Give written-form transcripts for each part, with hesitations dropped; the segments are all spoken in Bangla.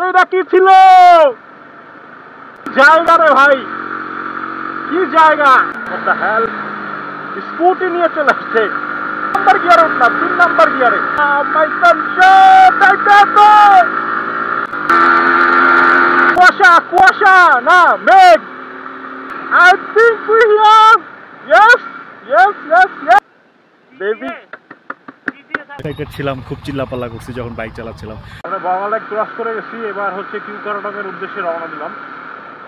এইটা কি ছিল জায়গা রে ভাই, কি জায়গা! হেল স্কুটি নিয়ে চলে আসছে, নাম্বার গিয়ারে উঠলাম, 3 নাম্বার গিয়ারে। কুয়াশা কুয়াশা না মেঘ। I think we have, yes yes yes yes baby। ছিলাম, খুব চিল্লাপাল্লা করছি যখন বাইক চালাচ্ছিলাম। আমরা বাংলাদেশ ক্রস করে গেছি, এবার হচ্ছে কিউকারাডাঙ্গের উদ্দেশ্যে রওনা দিলাম।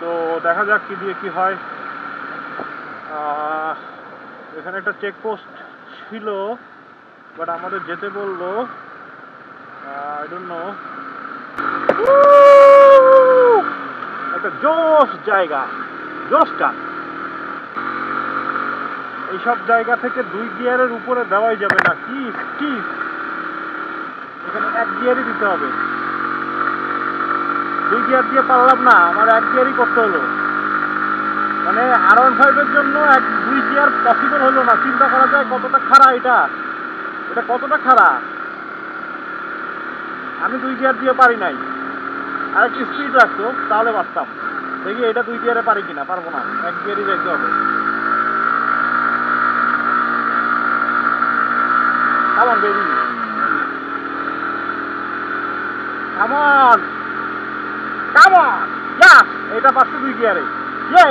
তো দেখা যাক কি দিয়ে কি হয়। এখানে একটা চেকপোস্ট ছিল, বাট আমাদের যেতে বললো, আই ডোন্ট নো। একটা জোশ জায়গা, জোশটা এইসব জায়গা থেকে 2 গিয়ারের উপরে দেওয়াই যাবে না। কি স্টিফ, এখানে 1 গিয়ারই দিতে হবে। 2 গিয়ার দিয়ে পারলাম না, আমার 1 গিয়ারই করতে হলো। মানে R15 এর জন্য 2 গিয়ার পসিবল হলো না। চিন্তা করা যায় কতটা খারাপ এটা, এটা কতটা খারাপ। আমি 2 গিয়ার দিয়ে পারি নাই, আর একটু স্পিড রাখতো তাহলে পারতাম। দেখি এটা 2 গিয়ারে পারি কিনা, পারবো না, 1 গিয়ারই যাইতে হবে। Come on baby, come on, come on, yes, এটা পারছি 2 গিয়ারে। ইয়ে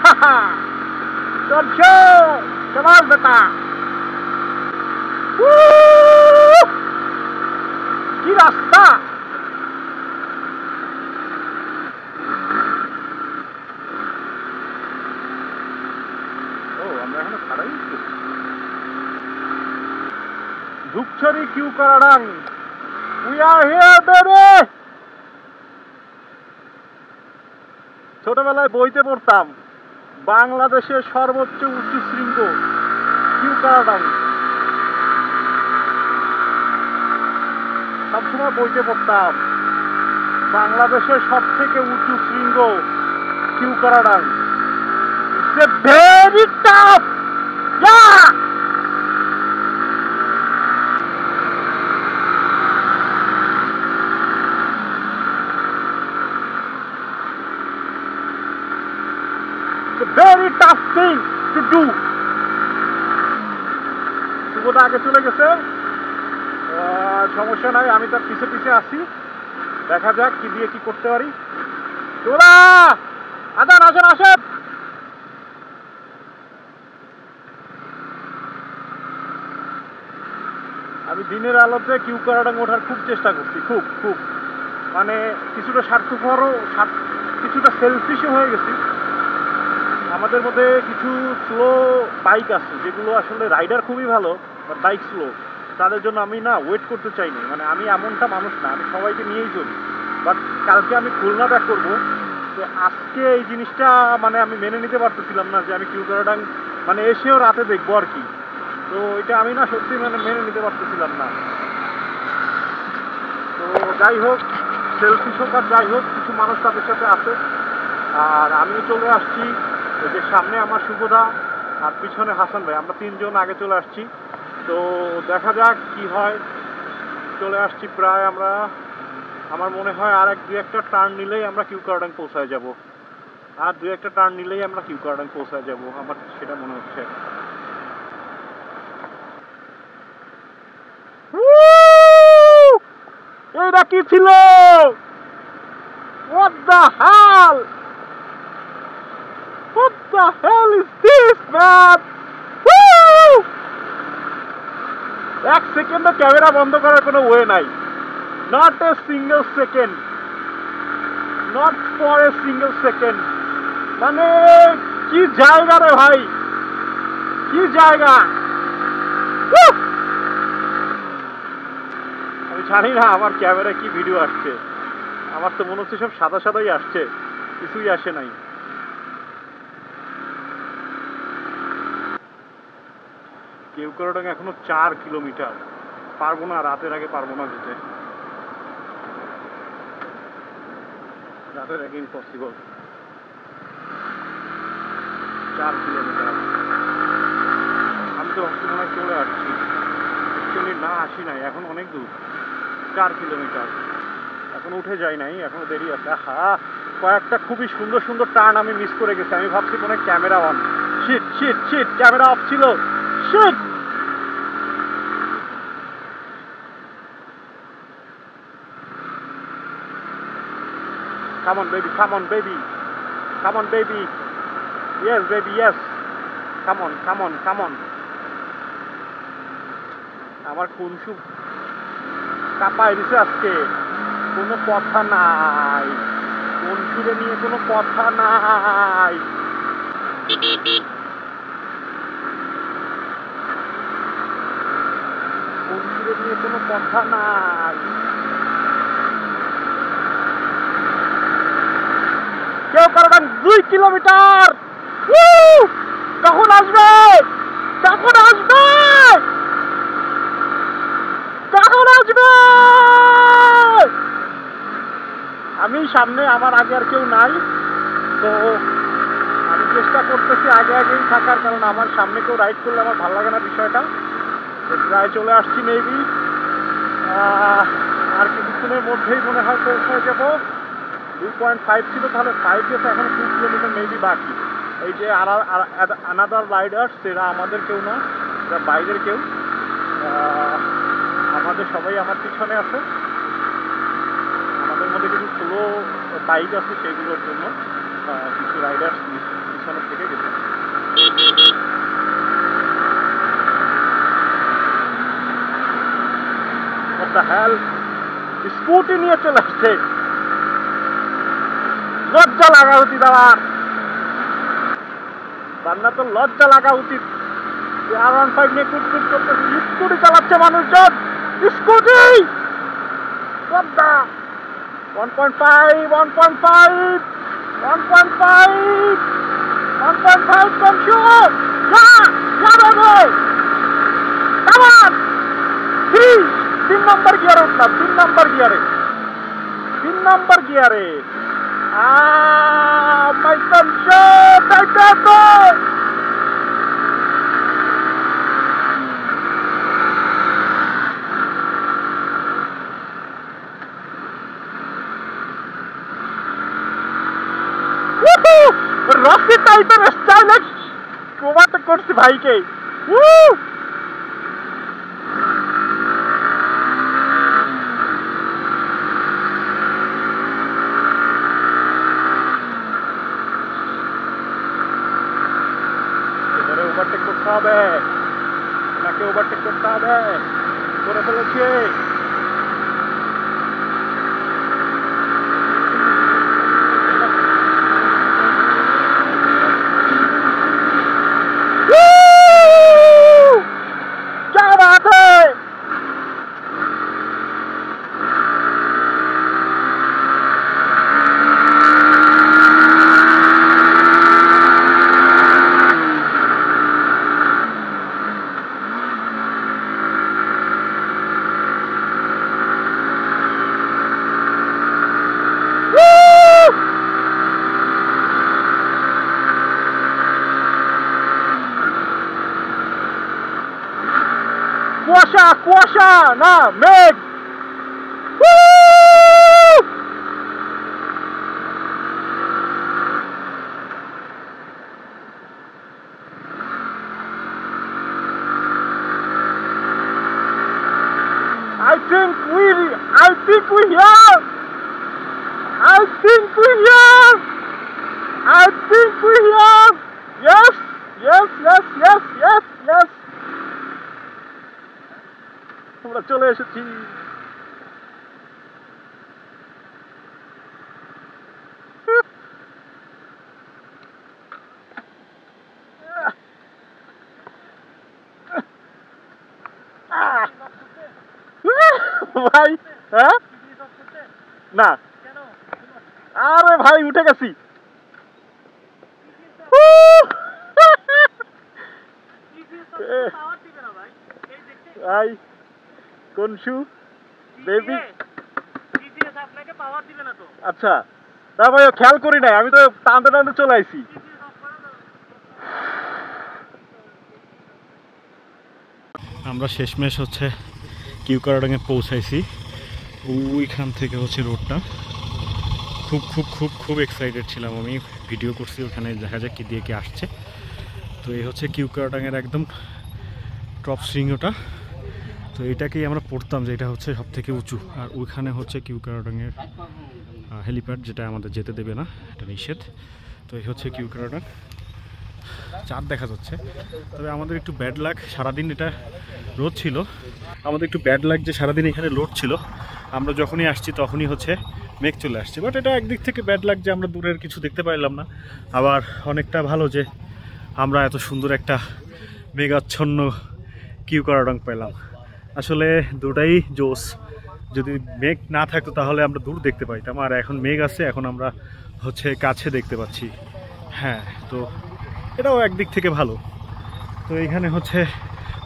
হাহা, চলছে কেমন বেটা, কি রাস্তা! ও আমরা এখনো খাড়াই ধূপছড়ি কিউকারাডাং, we are here baby। ছোটবেলায় বইতে পড়তাম বাংলাদেশের সর্বোচ্চ উঁচু শৃঙ্গ কিউকারাডাং, সবসময় বইতে পড়তাম বাংলাদেশের সব থেকে উঁচু শৃঙ্গ Keokradong. It's a very tough, yeah! It's a very tough thing to do. সুবোধা আগে চলে গেছে, সমস্যা নাই, আমি তার পিছে পিছে আসি। দেখা যাক কি দিয়ে কি করতে পারি। তোরা আসেন আসেন আসেন। আমি দিনের আলোতে কিউকারাডাং ওঠার খুব চেষ্টা করছি, খুব খুব মানে কিছুটা স্বার্থপরও, কিছুটা সেলফিশও হয়ে গেছি। আমাদের মধ্যে কিছু স্লো বাইক আছে যেগুলো আসলে রাইডার খুবই ভালো, বাট বাইক স্লো, তাদের জন্য আমি না ওয়েট করতে চাইনি। মানে আমি এমনটা মানুষ না, আমি সবাইকে নিয়েই চলি। বাট কালকে আমি খুলনা ব্যাক করবো, তো আজকে এই জিনিসটা মানে আমি মেনে নিতে পারতেছিলাম না যে আমি কিউকারাডাং মানে এসেও রাতে দেখবো আর কি। তো এটা আমি না সত্যি মেনে নিতে পারতেছিলাম না। তো যাই হোক, সেলফিশ হোক আর যাই হোক, কিছু মানুষ তাদের সাথে আছে। আর আমি চলে আসছি, এই যে সামনে আমার শুভদা আর পিছনে হাসান ভাই, আমরা 3 জন আগে চলে আসছি। তো দেখা যাক কি হয়। চলে আসছি প্রায় আমরা, আমার মনে হয় আর 2-1টা টার্ন নিলেই আমরা কিউকারাডাং পৌঁছায় যাব। আর 2-1টা টার্ন নিলেই আমরা কিউকারাডাং পৌঁছায় যাব, আমার সেটা মনে হচ্ছে। এটা কি ছিল? What the hell? What the hell is this, man? Woo! 1 সেকেন্ডও ক্যামেরা বন্ধ করার কোনো ওয়ে নাই। Not a single second. Not for a single second. মানে কি জায়গা রে ভাই, কি জায়গা! আমি জানি না আমার ক্যামেরায় কি ভিডিও আসছে, আমার তো মনে হচ্ছে সব সাদা সাদাই আসছে, কিছুই আসে নাই। কিউকারাডাং এখনো 4 কিলোমিটার, পারবো না, রাতের আগে পারবো না যেতে, রাতের আগে ইম্পসিবল। 4 কিলোমিটার, আমি তো ভাবছি মনে হয় চলে আসছি, অ্যাকচুয়ালি না আসি নাই, এখন অনেক দূর, 4 কিলোমিটার। এখনো উঠে যাই নাই, এখনো দেরি আছে। হ্যাঁ, কয়েকটা খুবই সুন্দর সুন্দর টার্ন আমি মিস করে গেছি। আমি ভাবছি মনে হয় camera on, shit shit shit, camera off ছিল, sheet. Come on baby, come on baby, come on baby, yes baby, yes, come on, come on, come on. আমার কুনসু কাপাই দিছে আজকে, কোনো কথা নাই, কুনসুরে নিয়ে কোনো কথা নাই। কুনসুরে নিয়ে কোনো কথা নাই। কেউ কারণ 2 কিলোমিটার, কখন আসবে, কখন আসবে, কখন আসবে? আমি সামনে, আমার আগে আর কেউ নাই, তো আমি চেষ্টা করতেছি আগে আগেই থাকার, কারণ আমার সামনে কেউ রাইড করলে আমার ভালো লাগে না বিষয়টা। প্রায় চলে আসছি, মেবি আর কিছুক্ষণের মধ্যেই মনে হয় পৌঁছে যাবো। 2.5 ছিল, তাহলে 5 গেছে, এখন 2 কিলোমিটার মেবি বাকি। এই যে আনাদার রাইডার্স, এরা আমাদের কেউ না, এরা বাইরের কেউ। আমাদের সবাই আমার পিছনে আছে। আমাদের মধ্যে কিছু স্লো বাইক আছে, সেইগুলোর জন্য কিছু রাইডার্স পিছনে থেকে গেছে। What the hell? স্কুটি নিয়ে চলে আসছে, লজ্জা লাগা উচিত আমার, বান্না তো লজ্জা লাগা উচিত। R15 নিয়ে কুটকুট করতেছে, স্কুটি চালাচ্ছে মানুষজন, scooty. 1.5, 1.5, 1.5, 1.5, consume, yeah, baby, come on, 3 নম্বর গিয়ারে উঠলাম, 3 নম্বর গিয়ারে, 3 নম্বর গিয়ারে। My consume, Titano. রকি টাইপের স্টাইলে কোমাতে করছি ভাইকে। এবারে ওভারটেক করতে হবে, নাকে ওভারটেক করতে হবে, করে ফেলেছি। কুয়াশা, কুয়াশা না মেঘ। I think we here. I think we here. I think we here. Yes, yes, yes, yes, yes, yes. আমরা চলে এসেছি। ভাই হ্যাঁ না, আরে ভাই উঠে গেছি। ভাই কনসু বেবি, আচ্ছা না ভাই খেয়াল করি নাই, আমি তো টানতে টানতে চলে আইছি। আমরা শেষমেশ হচ্ছে কিউকারাডাঙে পৌঁছাইছি। ওইখান থেকে হচ্ছে রোডটা। খুব খুব খুব খুব এক্সাইটেড ছিলাম আমি, ভিডিও করছি ওখানে, দেখা যাক কি দিয়ে কি আসছে। তো এই হচ্ছে কিউকারাডাঙের একদম টপ শৃঙ্গটা। তো এটাকেই আমরা পড়তাম যে এটা হচ্ছে সব থেকে উঁচু, আর ওইখানে হচ্ছে কিউকারাডাঙের হেলিপ্যাড, যেটা আমাদের যেতে দেবে না, এটা নিষেধ। তো এই হচ্ছে কিউকারাডাং, চাঁদ দেখা যাচ্ছে। তবে আমাদের একটু ব্যাড লাক, সারাদিন এটা রোদ ছিল, আমাদের একটু ব্যাড লাক যে সারাদিন এখানে লোড ছিল। আমরা যখনই আসছি তখনই হচ্ছে মেঘ চলে আসছে। বাট এটা একদিক থেকে ব্যাড লাক যে আমরা দূরের কিছু দেখতে পাইলাম না, আবার অনেকটা ভালো যে আমরা এত সুন্দর একটা মেঘাচ্ছন্ন কিউকারাডাং পেলাম। আসলে দুটাই জোস। যদি মেঘ না থাকতো তাহলে আমরা দূর দেখতে পাইতাম, আর এখন মেঘ আছে, এখন আমরা হচ্ছে কাছে দেখতে পাচ্ছি। হ্যাঁ, তো এটাও একদিক থেকে ভালো। তো এইখানে হচ্ছে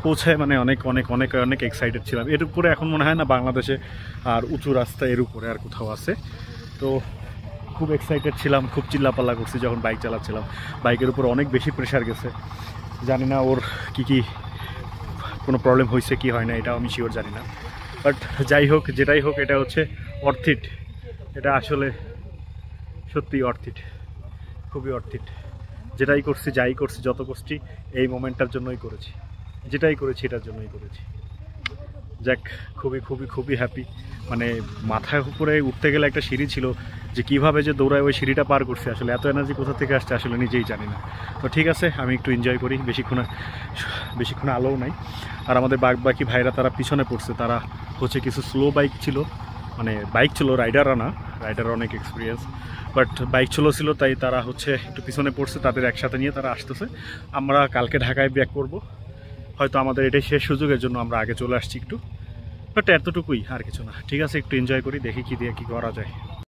পৌঁছায় মানে অনেক অনেক অনেক অনেক এক্সাইটেড ছিলাম। এর উপরে এখন মনে হয় না বাংলাদেশে আর উঁচু রাস্তা এর উপরে আর কোথাও আছে। তো খুব এক্সাইটেড ছিলাম, খুব চিল্লাপাল্লা করছি যখন বাইক চালাচ্ছিলাম। বাইকের উপর অনেক বেশি প্রেশার গেছে, জানি না ওর কি কোনো প্রবলেম হয়েছে কি হয় না, এটাও আমি শিওর জানি না। বাট যাই হোক, যেটাই হোক, এটা হচ্ছে অর্থিট। এটা আসলে সত্যিই অর্থিট, খুবই অর্থিট। যেটাই করছি, যাই করছি, যত করছি এই মোমেন্টটার জন্যই করেছি, যেটাই করেছি এটার জন্যই করেছি। যাক, খুবই খুবই খুবই হ্যাপি। মানে মাথার উপরে উঠতে গেলে একটা সিঁড়ি ছিল, যে কিভাবে যে দৌড়ায় ওই সিঁড়িটা পার করছে, আসলে এত এনার্জি কোথা থেকে আসছে আসলে নিজেই জানি না। তো ঠিক আছে, আমি একটু এনজয় করি, বেশিক্ষণ আলোও নাই। আর আমাদের বাকি ভাইরা তারা পিছনে পড়ছে, তারা হচ্ছে কিছু স্লো বাইক ছিল, মানে বাইক ছিল, রাইডাররা না, রাইডাররা অনেক এক্সপিরিয়েন্স, বাট বাইক ছিল, তাই তারা হচ্ছে একটু পিছনে পড়ছে, তাদের একসাথে নিয়ে তারা আসতেছে। আমরা কালকে ঢাকায় ব্যাক করব, হয়তো আমাদের এটাই শেষ সুযোগের জন্য আমরা আগে চলে আসছি একটু, বাট এতটুকুই, আর কিছু না। ঠিক আছে, একটু এনজয় করি, দেখি কি দিয়ে কি করা যায়।